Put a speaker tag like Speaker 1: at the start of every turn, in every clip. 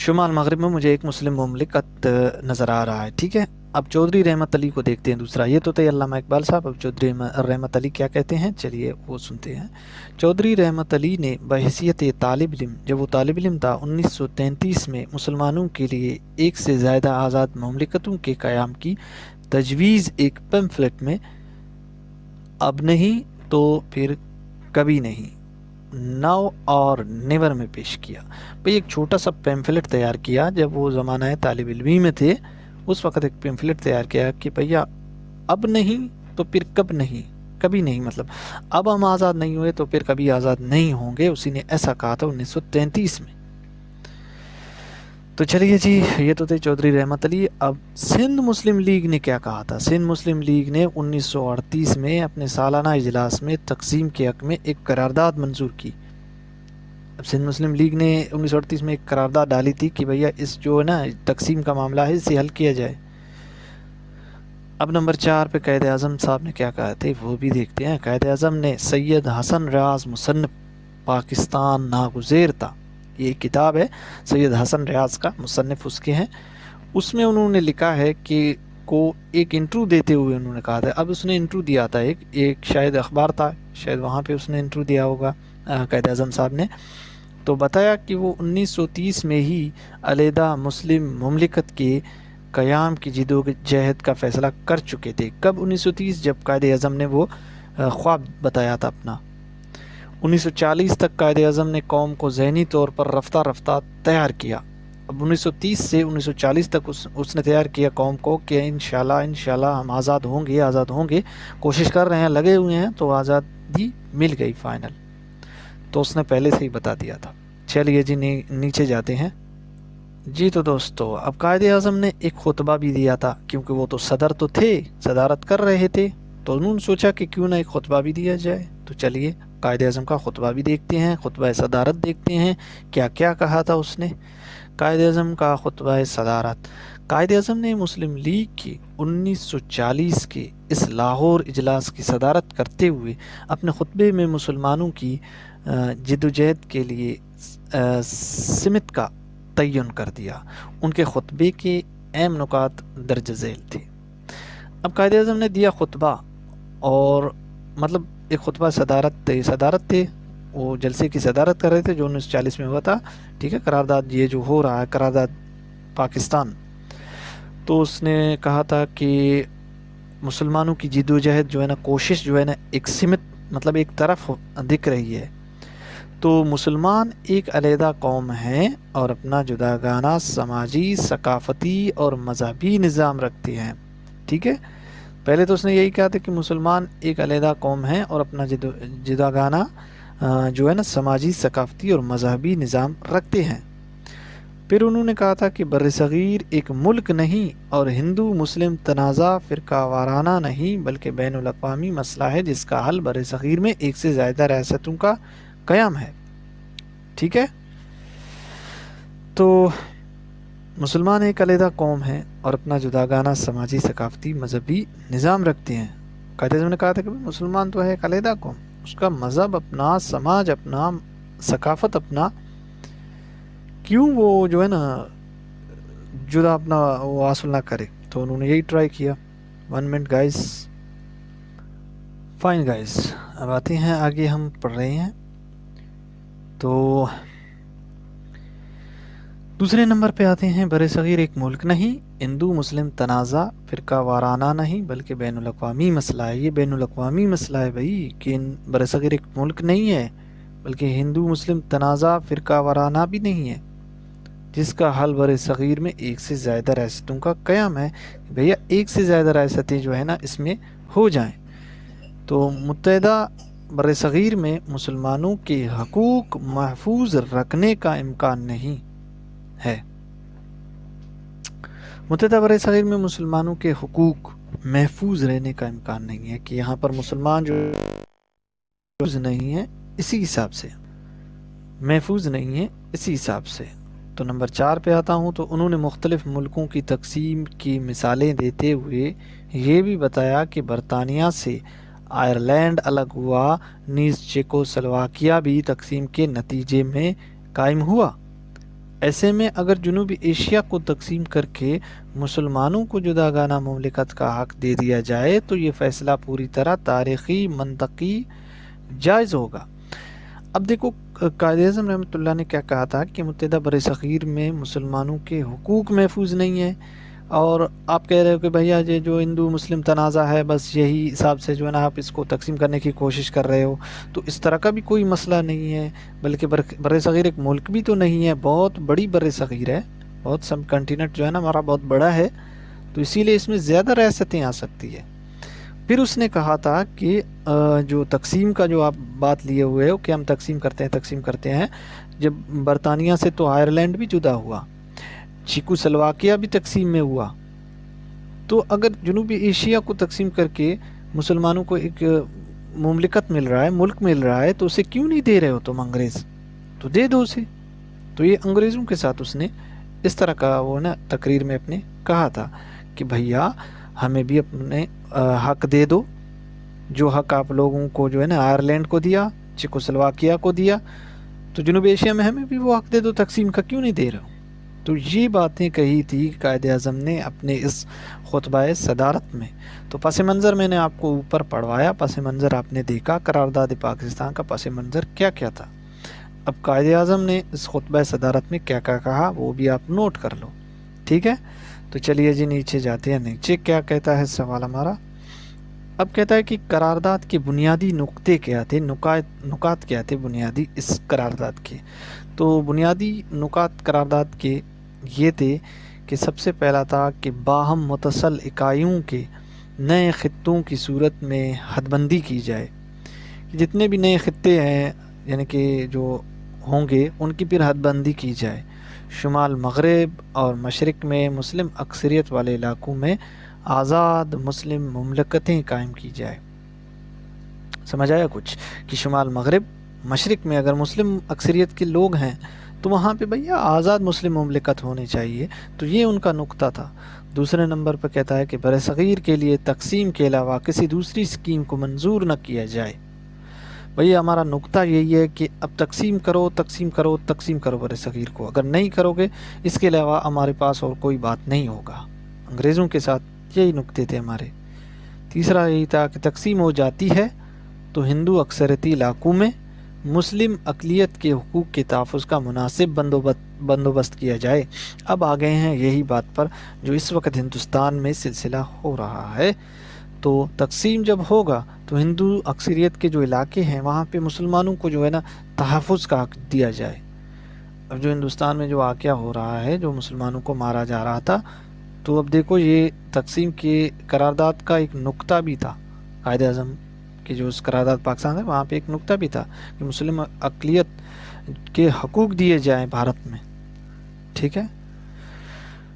Speaker 1: شمال مغرب میں مجھے ایک مسلم مملکت نظر آ رہا ہے. ٹھیک ہے. اب چودھری رحمت علی کو دیکھتے ہیں دوسرا. یہ تو تھے علامہ اقبال صاحب. اب چودھری رحمت علی کیا کہتے ہیں چلیے وہ سنتے ہیں. چودھری رحمت علی نے بحیثیت طالب علم، جب وہ طالب علم تھا، 1933 میں مسلمانوں کے لیے ایک سے زیادہ آزاد مملکتوں کے قیام کی تجویز ایک پیمفلٹ میں اب نہیں تو پھر کبھی نہیں، ناؤ اور نیور میں پیش کیا. بھئی ایک چھوٹا سا پیمفلٹ تیار کیا جب وہ زمانہ طالب علمی میں تھے. اس وقت ایک پیمفلٹ تیار کیا کہ بھیا اب نہیں تو پھر کب نہیں، کبھی نہیں، مطلب اب ہم آزاد نہیں ہوئے تو پھر کبھی آزاد نہیں ہوں گے. اسی نے ایسا کہا تھا 1933 میں. تو چلیے جی، یہ تو تھے چودھری رحمت علی. اب سندھ مسلم لیگ نے کیا کہا تھا؟ سندھ مسلم لیگ نے 1938 میں اپنے سالانہ اجلاس میں تقسیم کے حق میں ایک قرارداد منظور کی. اب سندھ مسلم لیگ نے 1938 میں ایک قرارداد ڈالی تھی کہ بھیا اس جو ہے نا تقسیم کا معاملہ ہے اسے حل کیا جائے. اب نمبر 4 پہ قائد اعظم صاحب نے کیا کہا تھے وہ بھی دیکھتے ہیں. قائد اعظم نے سید حسن ریاض مصنف پاکستان ناگزیر تھا، یہ ایک کتاب ہے سید حسن ریاض کا، مصنف اس کے ہیں. اس میں انہوں نے لکھا ہے کہ کو ایک انٹرویو دیتے ہوئے انہوں نے کہا تھا. اب اس نے انٹرویو دیا تھا ایک شاید اخبار تھا، شاید وہاں پہ اس نے انٹرویو دیا ہوگا قائد اعظم صاحب نے. تو بتایا کہ وہ 1930 میں ہی علیحدہ مسلم مملکت کے قیام کی جدوجہد کا فیصلہ کر چکے تھے. کب؟ 1930، جب قائد اعظم نے وہ خواب بتایا تھا اپنا. 1940 تک قائد اعظم نے قوم کو ذہنی طور پر رفتہ رفتہ تیار کیا. اب 1930 سے 1940 تک اس نے تیار کیا قوم کو کہ انشاءاللہ ہم آزاد ہوں گے. کوشش کر رہے ہیں، لگے ہوئے ہیں، تو آزادی مل گئی فائنل. تو اس نے پہلے سے ہی بتا دیا تھا. چلیے جی نیچے جاتے ہیں. جی تو دوستو، اب قائد اعظم نے ایک خطبہ بھی دیا تھا، کیونکہ وہ تو صدر تو تھے، صدارت کر رہے تھے، تو انہوں نے سوچا کہ کیوں نہ ایک خطبہ بھی دیا جائے. تو چلیے قائد اعظم کا خطبہ بھی دیکھتے ہیں، خطبہ صدارت دیکھتے ہیں کیا کیا کہا تھا اس نے. قائد اعظم کا خطبہ صدارت. قائد اعظم نے مسلم لیگ کی 1940 کے اس لاہور اجلاس کی صدارت کرتے ہوئے اپنے خطبے میں مسلمانوں کی جدوجہد کے لیے سمت کا تعین کر دیا. ان کے خطبے کے اہم نکات درج ذیل تھے. اب قائد اعظم نے دیا خطبہ، اور مطلب ایک خطبہ صدارت تھے، وہ جلسے کی صدارت کر رہے تھے جو 1940 میں ہوا تھا. ٹھیک ہے، قرارداد یہ جو ہو رہا ہے قرارداد پاکستان. تو اس نے کہا تھا کہ مسلمانوں کی جدوجہد جو ہے نا، کوشش جو ہے نا، ایک سمت مطلب ایک طرف دکھ رہی ہے. تو مسلمان ایک علیحدہ قوم ہیں اور اپنا جداگانہ سماجی، ثقافتی اور مذہبی نظام رکھتے ہیں. ٹھیک ہے، پہلے تو اس نے یہی کہا تھا کہ مسلمان ایک علیحدہ قوم ہیں اور اپنا جداگانہ جو ہے نا سماجی، ثقافتی اور مذہبی نظام رکھتے ہیں. پھر انہوں نے کہا تھا کہ بر صغیر ایک ملک نہیں اور ہندو مسلم تنازع فرقہ وارانہ نہیں بلکہ بین الاقوامی مسئلہ ہے جس کا حل بر صغیر میں ایک سے زیادہ ریاستوں کا قیام ہے. ٹھیک ہے، تو مسلمان ایک علیحدہ قوم ہے اور اپنا جداگانہ سماجی، ثقافتی، مذہبی نظام رکھتے ہیں. قائد اعظم نے کہا تھا کہ مسلمان تو ہے ایک علیحدہ قوم، اس کا مذہب اپنا، سماج اپنا، ثقافت اپنا، کیوں وہ جو ہے نا جدا اپنا وہ حاصل نہ کرے. تو انہوں نے یہی ٹرائی کیا. 1 منٹ گائز. فائن گائز، اب آتے ہیں آگے، ہم پڑھ رہے ہیں. تو دوسرے نمبر پہ آتے ہیں، بر صغیر ایک ملک نہیں، ہندو مسلم تنازع فرقہ وارانہ نہیں بلکہ بین الاقوامی مسئلہ ہے. یہ بین الاقوامی مسئلہ ہے بھائی، کہ بر صغیر ایک ملک نہیں ہے بلکہ ہندو مسلم تنازع فرقہ وارانہ بھی نہیں ہے جس کا حل بر صغیر میں ایک سے زیادہ ریاستوں کا قیام ہے. بھیا ایک سے زیادہ ریاستیں جو ہے نا اس میں ہو جائیں تو متحدہ بر صغیر میں مسلمانوں کے حقوق محفوظ رکھنے کا امکان نہیں ہے. متحدہ بر صغیر میں مسلمانوں کے حقوق محفوظ رہنے کا امکان نہیں ہے، کہ یہاں پر مسلمان جو محفوظ نہیں ہے اسی حساب سے، محفوظ نہیں ہے اسی حساب سے. تو نمبر 4 پہ آتا ہوں. تو انہوں نے مختلف ملکوں کی تقسیم کی مثالیں دیتے ہوئے یہ بھی بتایا کہ برطانیہ سے آئرلینڈ الگ ہوا، نیز چیکو سلواکیہ بھی تقسیم کے نتیجے میں قائم ہوا. ایسے میں اگر جنوبی ایشیا کو تقسیم کر کے مسلمانوں کو جداگانہ مملکت کا حق دے دیا جائے تو یہ فیصلہ پوری طرح تاریخی، منطقی، جائز ہوگا۔ اب دیکھو قائد اعظم رحمۃ اللہ نے کیا کہا تھا کہ متحدہ برصغیر میں مسلمانوں کے حقوق محفوظ نہیں ہیں، اور آپ کہہ رہے ہو کہ بھیا یہ جو ہندو مسلم تنازع ہے بس یہی حساب سے جو ہے نا آپ اس کو تقسیم کرنے کی کوشش کر رہے ہو، تو اس طرح کا بھی کوئی مسئلہ نہیں ہے، بلکہ برصغیر ایک ملک بھی تو نہیں ہے، بہت بڑی برصغیر ہے، بہت سب کنٹیننٹ جو ہے نا ہمارا بہت بڑا ہے، تو اسی لیے اس میں زیادہ ریاستیں آ سکتی ہے۔ پھر اس نے کہا تھا کہ جو تقسیم کا جو آپ بات لیے ہوئے ہو کہ ہم تقسیم کرتے ہیں، جب برطانیہ سے تو آئرلینڈ بھی جدا ہوا، چیکو سلواکیہ بھی تقسیم میں ہوا، تو اگر جنوبی ایشیا کو تقسیم کر کے مسلمانوں کو ایک مملکت مل رہا ہے، ملک مل رہا ہے، تو اسے کیوں نہیں دے رہے ہو تم انگریز؟ تو دے دو اسے۔ تو یہ انگریزوں کے ساتھ اس نے اس طرح کا وہ نا تقریر میں اپنے کہا تھا کہ بھیا ہمیں بھی اپنے حق دے دو، جو حق آپ لوگوں کو جو ہے نا آئرلینڈ کو دیا، چیکو سلواکیہ کو دیا، تو جنوبی ایشیا میں ہمیں بھی وہ حق دے دو، تقسیم کا کیوں نہیں دے رہے ہو؟ تو یہ باتیں کہی تھی قائد اعظم نے اپنے اس خطبہ صدارت میں۔ تو پس منظر میں نے آپ کو اوپر پڑھوایا، پس منظر آپ نے دیکھا قرارداد پاکستان کا پس منظر کیا کیا تھا۔ اب قائد اعظم نے اس خطبہ صدارت میں کیا کیا کہا وہ بھی آپ نوٹ کر لو، ٹھیک ہے؟ تو چلیے جی نیچے جاتے ہیں۔ نیچے کیا کہتا ہے سوال ہمارا؟ اب کہتا ہے کہ قرارداد کے بنیادی نقطے کیا تھے، نکات کیا تھے بنیادی اس قرارداد کے؟ تو بنیادی نکات قرارداد کے یہ تھے کہ سب سے پہلا تھا کہ باہم متصل اکائیوں کے نئے خطوں کی صورت میں حد بندی کی جائے، جتنے بھی نئے خطے ہیں یعنی کہ جو ہوں گے ان کی پھر حد بندی کی جائے، شمال مغرب اور مشرق میں مسلم اکثریت والے علاقوں میں آزاد مسلم مملکتیں قائم کی جائے۔ سمجھ آیا کچھ؟ کہ شمال مغرب مشرق میں اگر مسلم اکثریت کے لوگ ہیں تو وہاں پہ بھیا آزاد مسلم مملکت ہونی چاہیے، تو یہ ان کا نقطہ تھا۔ دوسرے نمبر پہ کہتا ہے کہ برصغیر کے لیے تقسیم کے علاوہ کسی دوسری اسکیم کو منظور نہ کیا جائے۔ بھئی ہمارا نقطہ یہی ہے کہ اب تقسیم کرو برصغیر کو، اگر نہیں کرو گے اس کے علاوہ ہمارے پاس اور کوئی بات نہیں ہوگا۔ انگریزوں کے ساتھ یہی نقطے تھے ہمارے۔ تیسرا یہی تھا کہ تقسیم ہو جاتی ہے تو ہندو اکثریتی علاقوں میں مسلم اقلیت کے حقوق کے تحفظ کا مناسب بندوبست کیا جائے۔ اب آ گئے ہیں یہی بات پر جو اس وقت ہندوستان میں سلسلہ ہو رہا ہے۔ تو تقسیم جب ہوگا تو ہندو اکثریت کے جو علاقے ہیں وہاں پہ مسلمانوں کو جو ہے نا تحفظ کا حق دیا جائے۔ اب جو ہندوستان میں جو واقعہ ہو رہا ہے، جو مسلمانوں کو مارا جا رہا تھا، تو اب دیکھو یہ تقسیم کے قرارداد کا ایک نقطہ بھی تھا، قائد اعظم کہ جو اس قرارداد پاکستان ہے وہاں پہ ایک نقطہ بھی تھا کہ مسلم اقلیت کے حقوق دیے جائیں بھارت میں، ٹھیک ہے؟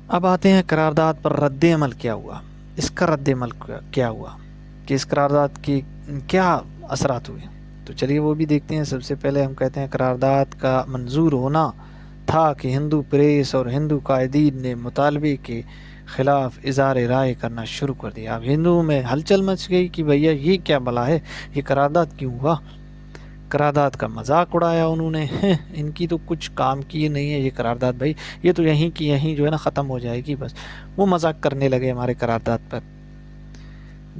Speaker 1: اب آتے ہیں قرارداد پر رد عمل کیا ہوا۔ اس کا رد عمل کیا ہوا کہ اس قرارداد کی کیا اثرات ہوئے، تو چلیے وہ بھی دیکھتے ہیں۔ سب سے پہلے ہم کہتے ہیں قرارداد کا منظور ہونا تھا کہ ہندو پریس اور ہندو قائدین نے مطالبے کے خلاف اظہار رائے کرنا شروع کر دیا۔ اب ہندوؤں میں ہلچل مچ گئی کہ بھیا یہ کیا بلا ہے، یہ قرارداد کیوں ہوا؟ قرارداد کا مذاق اڑایا انہوں نے، ان کی تو کچھ کام کی نہیں ہے یہ قرارداد، بھائی یہ تو یہیں کی یہیں جو ہے نا ختم ہو جائے گی، بس وہ مذاق کرنے لگے ہمارے قرارداد پر۔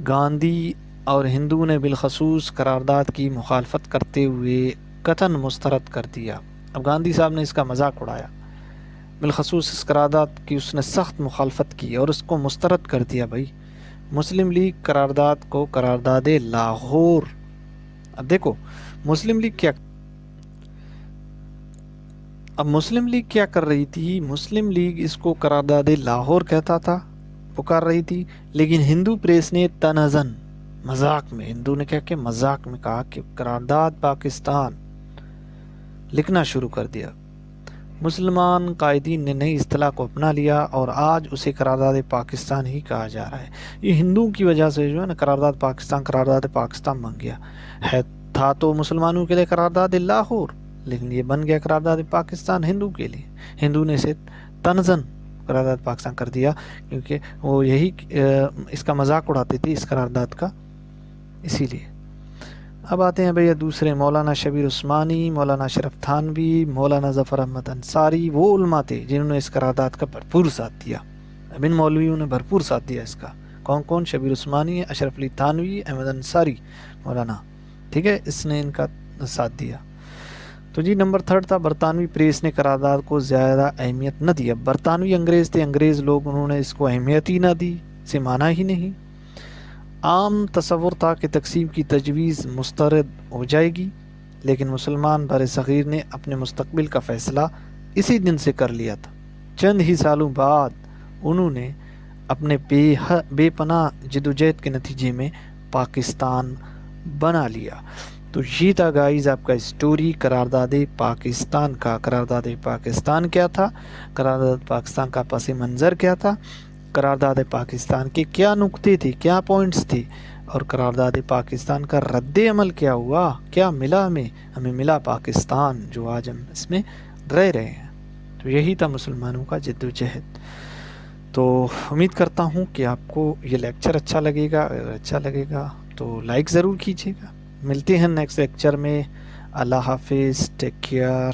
Speaker 1: گاندھی اور ہندو نے بالخصوص قرارداد کی مخالفت کرتے ہوئے قطعاً مسترد کر دیا۔ اب گاندھی صاحب نے اس کا مذاق اڑایا، بالخصوص اس قرارداد کی اس نے سخت مخالفت کی اور اس کو مسترد کر دیا۔ بھائی مسلم لیگ قرارداد کو قرارداد لاہور، اب دیکھو مسلم لیگ کیا کر رہی تھی؟ مسلم لیگ اس کو قرارداد لاہور کہتا تھا، پکار رہی تھی، لیکن ہندو پریس نے تنازن مذاق میں، ہندو نے کیا کہ مذاق میں کہا کہ قرارداد پاکستان لکھنا شروع کر دیا۔ مسلمان قائدین نے نئی اصطلاح کو اپنا لیا اور آج اسے قرارداد پاکستان ہی کہا جا رہا ہے۔ یہ ہندوؤں کی وجہ سے جو ہے نا قرارداد پاکستان بن گیا ہے، تھا تو مسلمانوں کے لیے قرارداد لاہور، لیکن یہ بن گیا قرارداد پاکستان ہندو کے لیے۔ ہندو نے اسے تنزن قرارداد پاکستان کر دیا کیونکہ وہ یہی اس کا مذاق اڑاتے تھے اس قرارداد کا، اسی لیے۔ اب آتے ہیں بھیا دوسرے مولانا شبیر عثمانی، مولانا اشرف تھانوی، مولانا ظفر احمد انصاری، وہ علماء تھے جنہوں نے اس قرارداد کا بھرپور ساتھ دیا. اب ان مولویوں نے بھرپور ساتھ دیا اس کا. کون کون؟ شبیر عثمانی، اشرف علی تھانوی، احمد انصاری مولانا، ٹھیک ہے، اس نے ان کا ساتھ دیا. تو جی نمبر 3 تھا برطانوی پریس نے قرارداد کو زیادہ اہمیت نہ دیا. برطانوی انگریز تھے، انگریز لوگ، انہوں نے اس کو اہمیت ہی نہ دی، اسے مانا ہی نہیں. عام تصور تھا کہ تقسیم کی تجویز مسترد ہو جائے گی، لیکن مسلمان بر صغیر نے اپنے مستقبل کا فیصلہ اسی دن سے کر لیا تھا. چند ہی سالوں بعد انہوں نے اپنے بے پناہ جدوجہد کے نتیجے میں پاکستان بنا لیا. تو یہ تھا گائز آپ کا اسٹوری قرارداد پاکستان کا. قرارداد پاکستان کیا تھا، قرارداد پاکستان کا پس منظر کیا تھا، قرارداد پاکستان کے کیا نقطے تھے، کیا پوائنٹس تھے، اور قرارداد پاکستان کا رد عمل کیا ہوا، کیا ملا ہمیں ملا پاکستان جو آج ہم اس میں رہ رہے ہیں. تو یہی تھا مسلمانوں کا جدوجہد. تو امید کرتا ہوں کہ آپ کو یہ لیکچر اچھا لگے گا. اگر اچھا لگے گا تو لائک ضرور کیجیے گا. ملتے ہیں نیکسٹ لیکچر میں. اللہ حافظ، ٹیک کیئر.